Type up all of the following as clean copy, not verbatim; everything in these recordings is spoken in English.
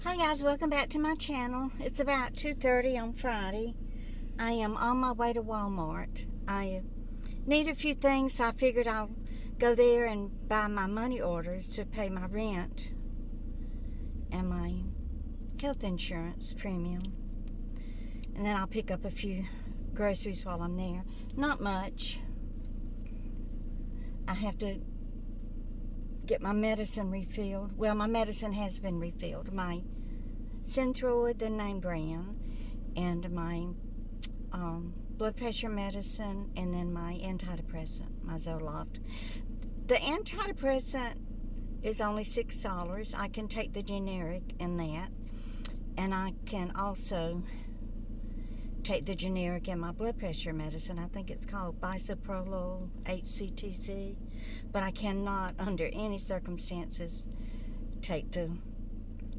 Hi guys, welcome back to my channel. It's about 2:30 on Friday. I am on my way to Walmart. I need a few things, so I figured I'll go there and buy my money orders to pay my rent and my health insurance premium. And then I'll pick up a few groceries while I'm there. Not much. I have to get my medicine refilled. Well, my medicine has been refilled. My Synthroid, the name brand, and my blood pressure medicine, and then my antidepressant, my Zoloft. The antidepressant is only $6. I can take the generic in that, and I can also take the generic in my blood pressure medicine. I think it's called bisoprolol HCTC, but I cannot under any circumstances take the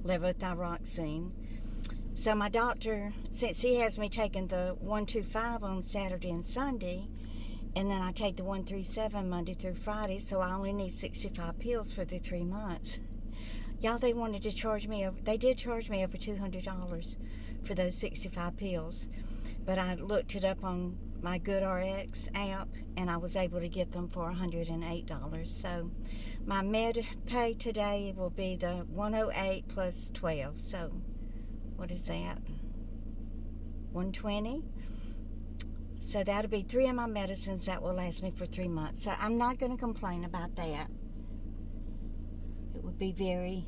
levothyroxine. So my doctor, since he has me taking the 125 on Saturday and Sunday, and then I take the 137 Monday through Friday, so I only need 65 pills for the 3 months. Y'all, they wanted to charge me over, they did charge me over $200 for those 65 pills. But I looked it up on my GoodRx app, and I was able to get them for $108. So my med pay today will be the 108 plus 12. So what is that? 120? So that'll be 3 of my medicines that will last me for 3 months. So I'm not going to complain about that. It would be very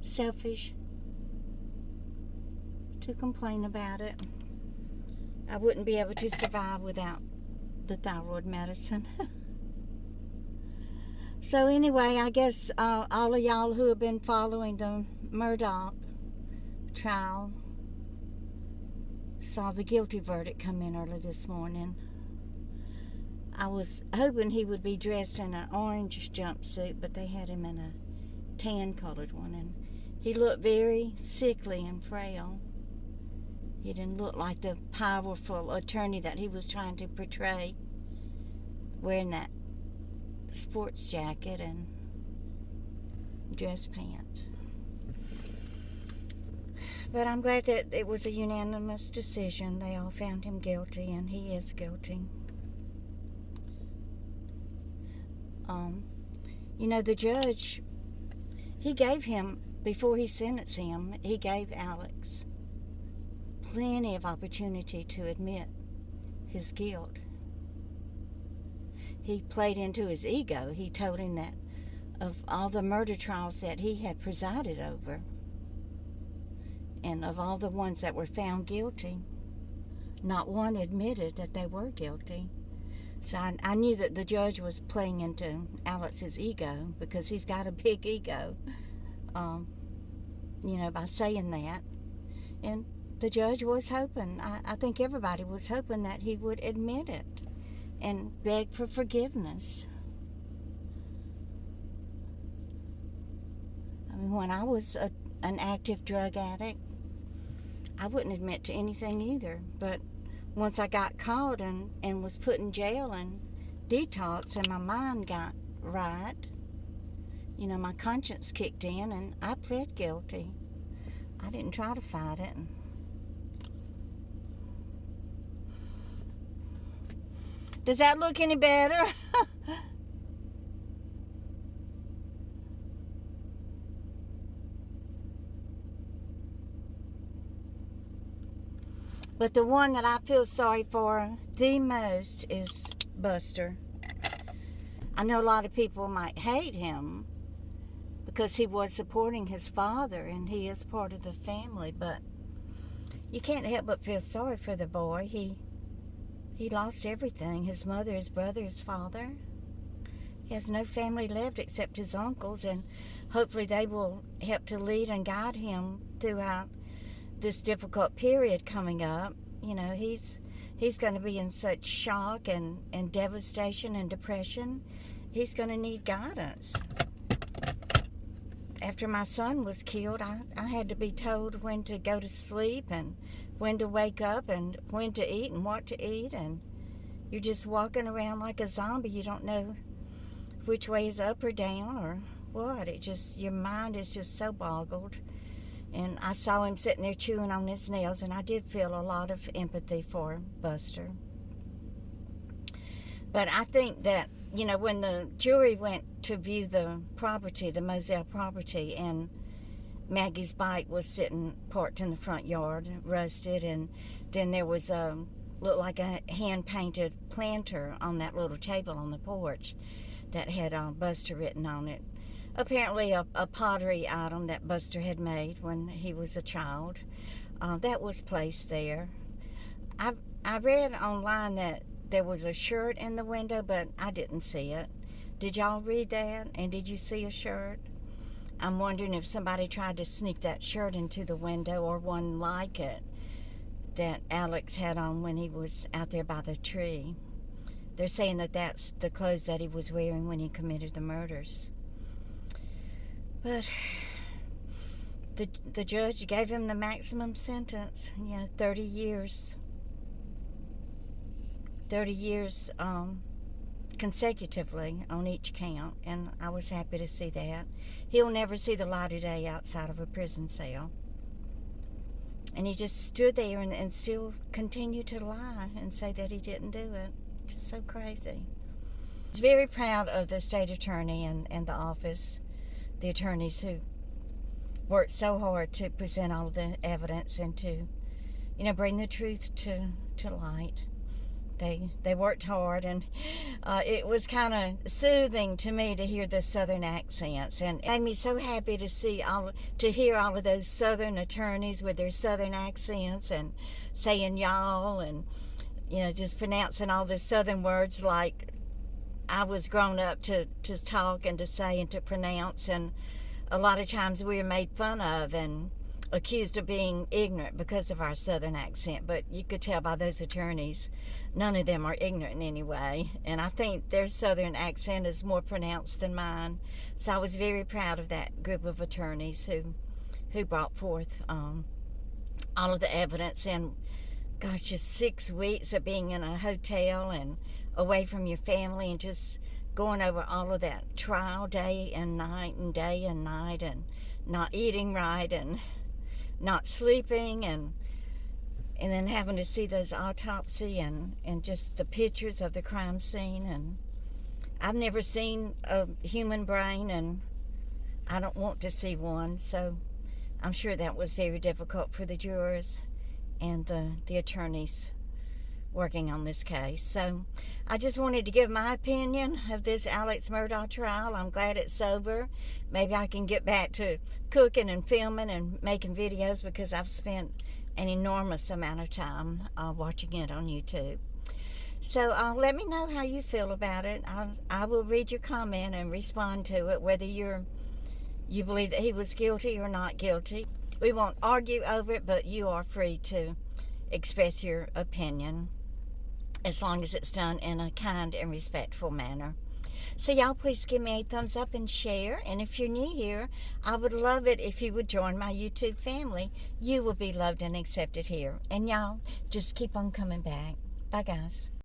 selfish to complain about it. I wouldn't be able to survive without the thyroid medicine. So anyway, I guess all of y'all who have been following the Murdaugh trial saw the guilty verdict come in early this morning. I was hoping he would be dressed in an orange jumpsuit, but they had him in a tan colored one, and he looked very sickly and frail. He didn't look like the powerful attorney that he was trying to portray, wearing that sports jacket and dress pants. But I'm glad that it was a unanimous decision. They all found him guilty, and he is guilty. You know, the judge, he gave him, before he sentenced him, he gave Alex plenty of opportunity to admit his guilt. He played into his ego. He told him that of all the murder trials that he had presided over, and of all the ones that were found guilty, not one admitted that they were guilty. So I knew that the judge was playing into Alex's ego, because he's got a big ego, by saying that. And the judge was hoping, I think everybody was hoping that he would admit it and beg for forgiveness. I mean, when I was an active drug addict, I wouldn't admit to anything either. But once I got caught and was put in jail and detox, and my mind got right, my conscience kicked in, and I pled guilty. I didn't try to fight it. Does that look any better? But the one that I feel sorry for the most is Buster. I know a lot of people might hate him because he was supporting his father, and he is part of the family, but you can't help but feel sorry for the boy. He lost everything, his mother, his brother, his father. He has no family left except his uncles, and hopefully they will help to lead and guide him throughout this difficult period coming up. He's going to be in such shock and devastation and depression. He's going to need guidance. After my son was killed, I had to be told when to go to sleep and when to wake up and when to eat and what to eat, and you're just walking around like a zombie. You don't know which way is up or down or what. Your mind is just so boggled. And I saw him sitting there chewing on his nails, and I did feel a lot of empathy for Buster. But I think that, when the jury went to view the property, the Moselle property, and Maggie's bike was sitting parked in the front yard, rusted, and then there was looked like a hand-painted planter on that little table on the porch that had Buster written on it. Apparently a pottery item that Buster had made when he was a child. That was placed there. I read online that there was a shirt in the window, but I didn't see it. Did y'all read that? And did you see a shirt? I'm wondering if somebody tried to sneak that shirt into the window, or one like it that Alex had on when he was out there by the tree. They're saying that that's the clothes that he was wearing when he committed the murders. But the judge gave him the maximum sentence, 30 years. 30 years consecutively on each count, and I was happy to see that. He'll never see the light of day outside of a prison cell. And he just stood there and still continued to lie and say that he didn't do it. Just so crazy. I was very proud of the state attorney and the office, the attorneys who worked so hard to present all the evidence and to, bring the truth to light. They worked hard, and it was kind of soothing to me to hear the Southern accents, and it made me so happy to hear all of those Southern attorneys with their Southern accents and saying y'all and just pronouncing all the Southern words like I was grown up to talk and to say and to pronounce. And a lot of times we are made fun of and accused of being ignorant because of our Southern accent, but you could tell by those attorneys none of them are ignorant in any way, and I think their Southern accent is more pronounced than mine. So I was very proud of that group of attorneys who brought forth all of the evidence. And gosh, just 6 weeks of being in a hotel and away from your family and just going over all of that trial day and night and not eating right and not sleeping, and then having to see those autopsy and just the pictures of the crime scene. And I've never seen a human brain, and I don't want to see one, so I'm sure that was very difficult for the jurors and the attorneys working on this case. So I just wanted to give my opinion of this Alex Murdaugh trial. I'm glad it's over. Maybe I can get back to cooking and filming and making videos, because I've spent an enormous amount of time watching it on YouTube. So let me know how you feel about it. I will read your comment and respond to it, whether you believe that he was guilty or not guilty. We won't argue over it, but you are free to express your opinion, as long as it's done in a kind and respectful manner. So y'all, please give me a thumbs up and share. And if you're new here, I would love it if you would join my YouTube family. You will be loved and accepted here. And y'all, just keep on coming back. Bye, guys.